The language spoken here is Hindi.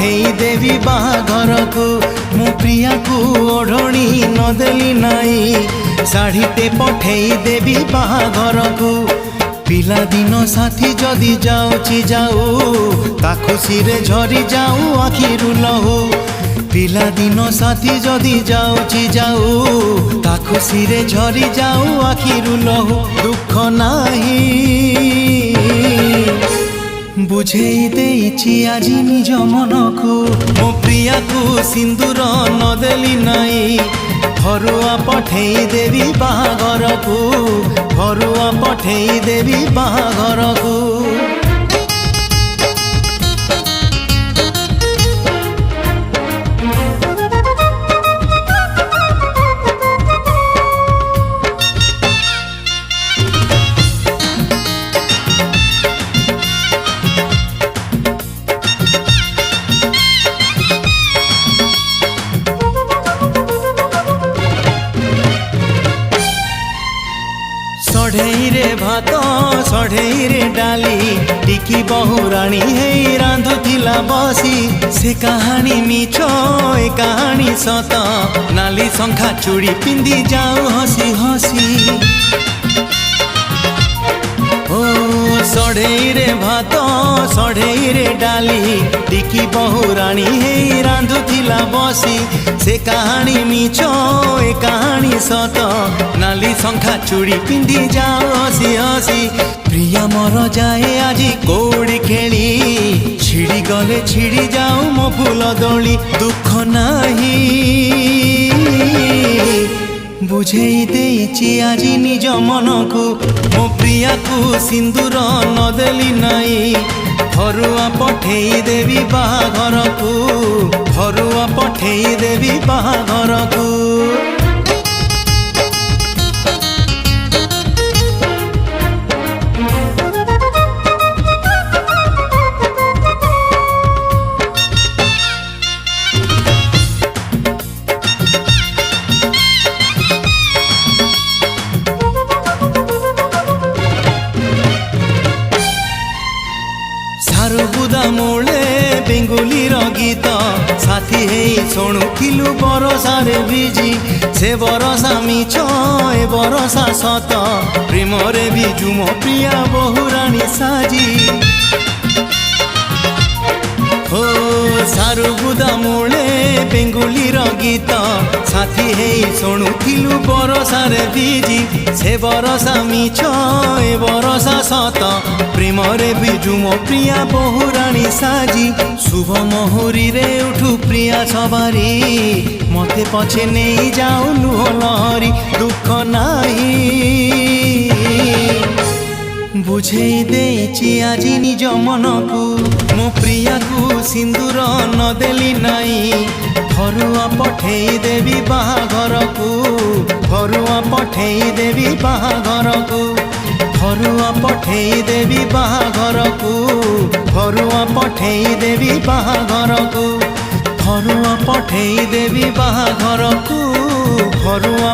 पठेई देवी बाहाघर को मो प्रिया को ओढ़णी नदेली नाई शाढ़ीटे पठेई देवी बाहाघर को पिला दिन साथी जदि जाऊची जाऊ ता खुशी रे झरी जाऊ आखिरु लहू पिला दिन साथी जदि जाऊची जाऊ ता खुशी रे झरी जाऊ आखिरु लहू दुख नाही बुझेई देइछि आजी निज मन को मो प्रिया को सिंदूर नदेली नाई घरुआ पठेई देवी बाहाघर को घरुआ पठेई देवी बाहाघर को सढ़ई रे भात सढ़ई रे डाली टिकी बहुराणी हे रांधुथिला बसी से कहानी मिछ ए कहानी सत नाली शंखा चूड़ी पिंदी जाऊ हसी हसी ओ सढ़ई रे भात सढ़ई रे डाली टिकी बहुराणी हे रांधुथिला बसी से कहानी मिछ ए कहानी सत नाली शंखा चूड़ी पिंदी जाओ हसी हसी प्रिया मोर जाए आजी कौड़ी खेली छिड़ी गले छिड़ी जाऊ मो फूल दोली दुख नाही बुझेई देइछि आजी निज मन को मो प्रिया को सिंदूर नदेली नाई घरुआ पठेई देवी बाहाघर को घरुआ पठेई देवी बाहाघर को सारुबुदा मूले बेंगुली गीत साथी हे शुणुलु बरसा रे बिजी से बरसा मिछ ए बरसा सत प्रेम रे बिजु मो प्रिया बहुराणी साजी हो सारुबुदा मूले बेंगुली गीत साथी हे शुणुलु बरसा रे बिजी से बरसा मिछ ए बरसा सत प्रेम रे बिजु मो प्रिया बहुराणी साजी शुभ मुहूरी रे उठू प्रिया सवारी मते पछे नहीं जाऊ लुह लहरी दुख नाही बुझेई देइछि आजी निज मन को मो प्रिया को सिंदूर नदेली नाई घरुआ पठेई देवी बाहाघर को घरुआ पठेई देवी बाहाघर को घरुआ पठेई देवी बाहाघर को घरुआ पठेई देवी बाहाघर को घरुआ पठेई देवी बाहाघर को घरुआ